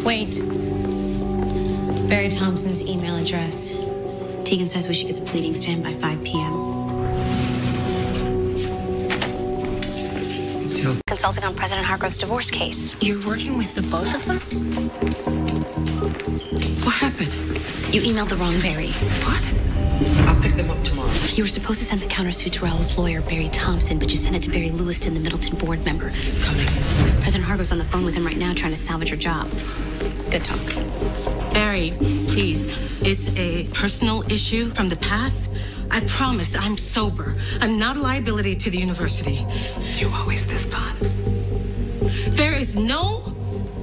Wait. Barry Thompson's email address. Tegan says we should get the pleadings to him by 5 p.m. Consulting on President Hargrove's divorce case. You're working with the both of them? What happened? You emailed the wrong Barry. What? I'll pick them up tomorrow. You were supposed to send the countersuit to Raoul's lawyer, Barry Thompson, but you sent it to Barry Lewiston, the Middleton board member. He's coming. President Hargrove's on the phone with him right now trying to salvage your job. Good talk. Barry, please. It's a personal issue from the past. I promise I'm sober. I'm not a liability to the university. You always this bad. There is no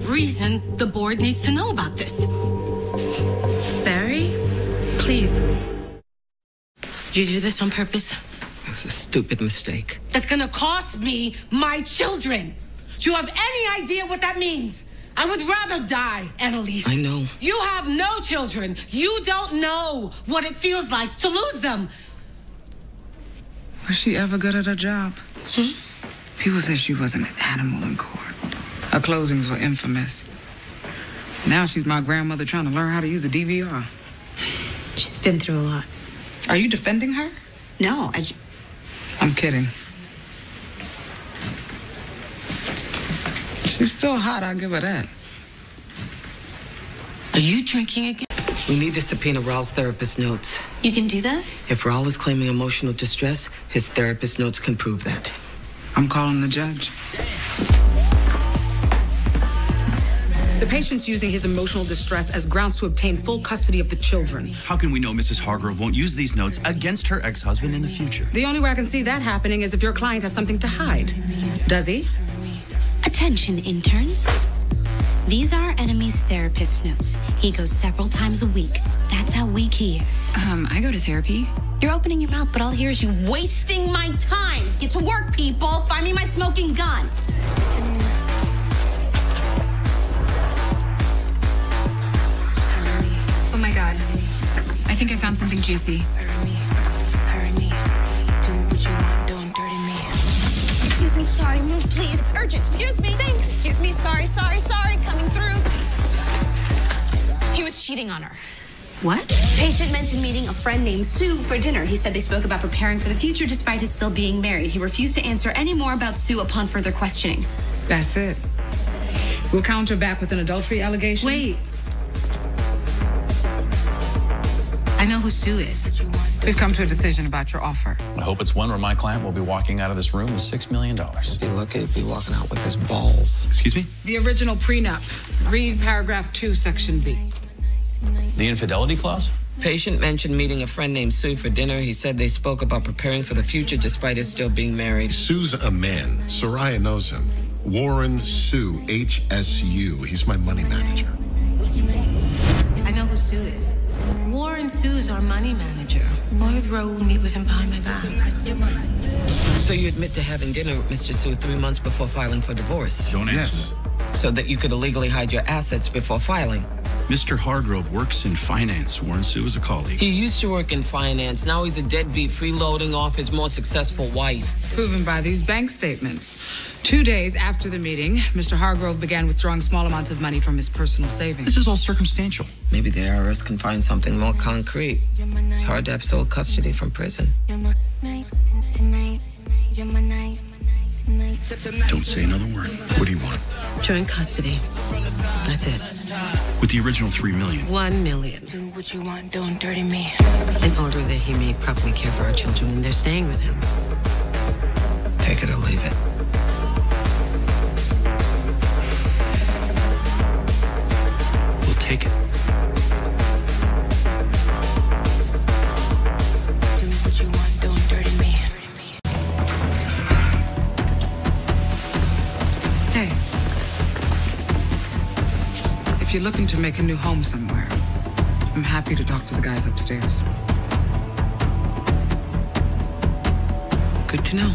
reason the board needs to know about this. Barry, please. You do this on purpose? It was a stupid mistake. That's gonna cost me my children. Do you have any idea what that means? I would rather die, Annalise. I know. You have no children. You don't know what it feels like to lose them. Was she ever good at her job? People said she was an animal in court. Her closings were infamous. Now she's my grandmother trying to learn how to use a DVR. She's been through a lot. Are you defending her? No, I'm kidding. She's still hot, I'll give her that. Are you drinking again? We need to subpoena Raul's therapist notes. You can do that? If Raul is claiming emotional distress, his therapist notes can prove that. I'm calling the judge. The patient's using his emotional distress as grounds to obtain full custody of the children. How can we know Mrs. Hargrove won't use these notes against her ex-husband in the future? The only way I can see that happening is if your client has something to hide. Does he? Attention, interns. These are our enemy's therapist notes. He goes several times a week. That's how weak he is. I go to therapy. You're opening your mouth, but all I hear is you wasting my time. Get to work, people. Find me my smoking gun. Oh my God. I think I found something juicy. Excuse me, sorry, move please. It's urgent. Excuse me, thanks. Excuse me, sorry, coming through. He was cheating on her. What? Patient mentioned meeting a friend named Sue for dinner. He said they spoke about preparing for the future despite his still being married. He refused to answer any more about Sue upon further questioning. That's it. We'll counter back with an adultery allegation. Wait. I know who Sue is. We've come to a decision about your offer. I hope it's one where my client will be walking out of this room with $6 million. Be lucky to be walking out with his balls. Excuse me? The original prenup. Read paragraph 2, section B. The infidelity clause? Patient mentioned meeting a friend named Sue for dinner. He said they spoke about preparing for the future despite his still being married. Sue's a man. Soraya knows him. Warren Sue, HSU. He's my money manager. I know who Sue is. Warren Sue's our money manager. Why would Raoul meet with him behind my back? So you admit to having dinner with Mr. Sue 3 months before filing for divorce? Don't answer. Yes. So that you could illegally hide your assets before filing? Mr. Hargrove works in finance. Warren Sue is a colleague. He used to work in finance. Now he's a deadbeat freeloading off his more successful wife. Proven by these bank statements. 2 days after the meeting, Mr. Hargrove began withdrawing small amounts of money from his personal savings. This is all circumstantial. Maybe the IRS can find something more concrete. It's hard to have sole custody from prison. Don't say another word. What do you want? Joint custody. That's it. With the original $3 million. $1 million. Do what you want, don't dirty me. In order that he may properly care for our children when they're staying with him. Take it or leave it. We'll take it. Do what you want, don't dirty me. Hey. If you're looking to make a new home somewhere, I'm happy to talk to the guys upstairs. Good to know.